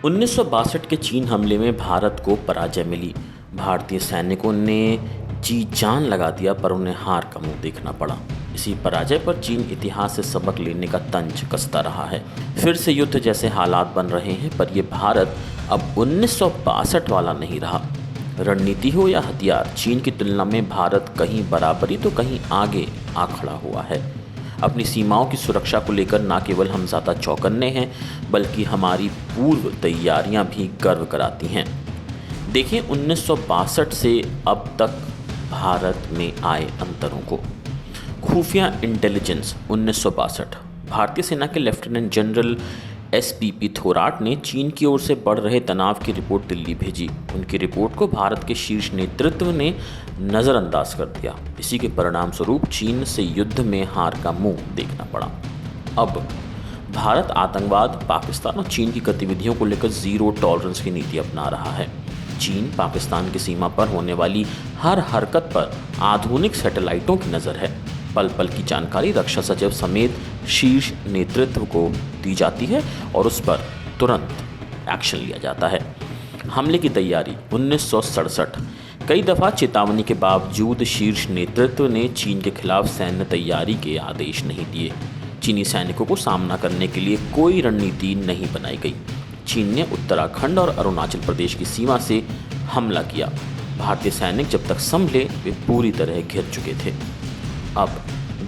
1962 के चीन हमले में भारत को पराजय मिली। भारतीय सैनिकों ने जी जान लगा दिया पर उन्हें हार का मुंह देखना पड़ा। इसी पराजय पर चीन इतिहास से सबक लेने का तंज कसता रहा है। फिर से युद्ध जैसे हालात बन रहे हैं, पर यह भारत अब 1962 वाला नहीं रहा। रणनीति हो या हथियार, चीन की तुलना में भारत कहीं बराबरी तो कहीं आगे आ खड़ा हुआ है। अपनी सीमाओं की सुरक्षा को लेकर न केवल हम ज़्यादा चौकन्ने हैं, बल्कि हमारी पूर्व तैयारियां भी गर्व कराती हैं। देखें 1962 से अब तक भारत में आए अंतरों को। खुफिया इंटेलिजेंस 1962। भारतीय सेना के लेफ्टिनेंट जनरल एसपीपी थोराट ने चीन की ओर से बढ़ रहे तनाव की रिपोर्ट दिल्ली भेजी। उनकी रिपोर्ट को भारत के शीर्ष नेतृत्व ने नज़रअंदाज कर दिया। इसी के परिणाम स्वरूप चीन से युद्ध में हार का मुंह देखना पड़ा। अब भारत आतंकवाद, पाकिस्तान और चीन की गतिविधियों को लेकर जीरो टॉलरेंस की नीति अपना रहा है। चीन पाकिस्तान की सीमा पर होने वाली हर हरकत पर आधुनिक सैटेलाइटों की नज़र है। पल पल की जानकारी रक्षा सचिव समेत शीर्ष नेतृत्व को दी जाती है और उस पर तुरंत एक्शन लिया जाता है। हमले की तैयारी 1967। कई दफ़ा चेतावनी के बावजूद शीर्ष नेतृत्व ने चीन के खिलाफ सैन्य तैयारी के आदेश नहीं दिए। चीनी सैनिकों को सामना करने के लिए कोई रणनीति नहीं बनाई गई। चीन ने उत्तराखंड और अरुणाचल प्रदेश की सीमा से हमला किया। भारतीय सैनिक जब तक संभले वे पूरी तरह घिर चुके थे। अब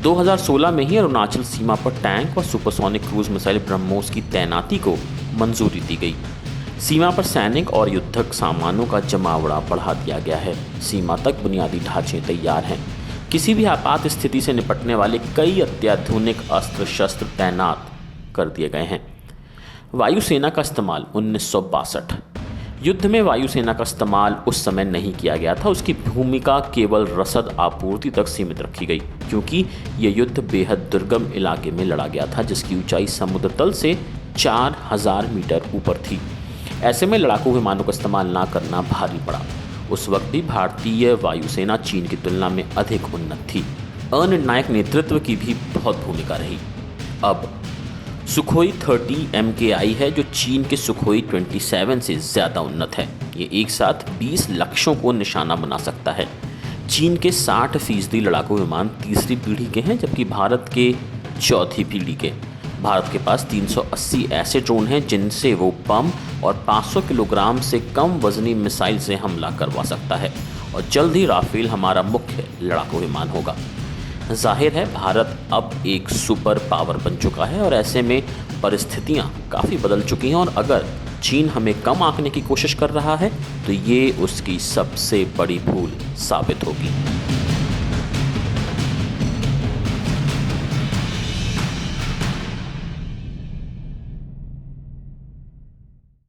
2016 में ही अरुणाचल सीमा पर टैंक और सुपरसोनिक क्रूज मिसाइल ब्रह्मोस की तैनाती को मंजूरी दी गई। सीमा पर सैनिक और युद्धक सामानों का जमावड़ा बढ़ा दिया गया है। सीमा तक बुनियादी ढांचे तैयार हैं। किसी भी आपात स्थिति से निपटने वाले कई अत्याधुनिक अस्त्र शस्त्र तैनात कर दिए गए हैं। वायुसेना का इस्तेमाल 1962। युद्ध में वायुसेना का इस्तेमाल उस समय नहीं किया गया था। उसकी भूमिका केवल रसद आपूर्ति तक सीमित रखी गई, क्योंकि यह युद्ध बेहद दुर्गम इलाके में लड़ा गया था, जिसकी ऊंचाई समुद्र तल से 4000 मीटर ऊपर थी। ऐसे में लड़ाकू विमानों का इस्तेमाल ना करना भारी पड़ा। उस वक्त भी भारतीय वायुसेना चीन की तुलना में अधिक उन्नत थी। अनिर्णायक नेतृत्व की भी बहुत भूमिका रही। अब सुखोई 30 MKI है, जो चीन के सुखोई 27 से ज़्यादा उन्नत है। ये एक साथ 20 लक्ष्यों को निशाना बना सकता है। चीन के 60% लड़ाकू विमान तीसरी पीढ़ी के हैं, जबकि भारत के चौथी पीढ़ी के। भारत के पास 380 ऐसे ड्रोन हैं जिनसे वो बम और 500 किलोग्राम से कम वजनी मिसाइल से हमला करवा सकता है। और जल्द ही राफेल हमारा मुख्य लड़ाकू विमान होगा। जाहिर है भारत अब एक सुपर पावर बन चुका है और ऐसे में परिस्थितियां काफ़ी बदल चुकी हैं। और अगर चीन हमें कम आंकने की कोशिश कर रहा है तो ये उसकी सबसे बड़ी भूल साबित होगी।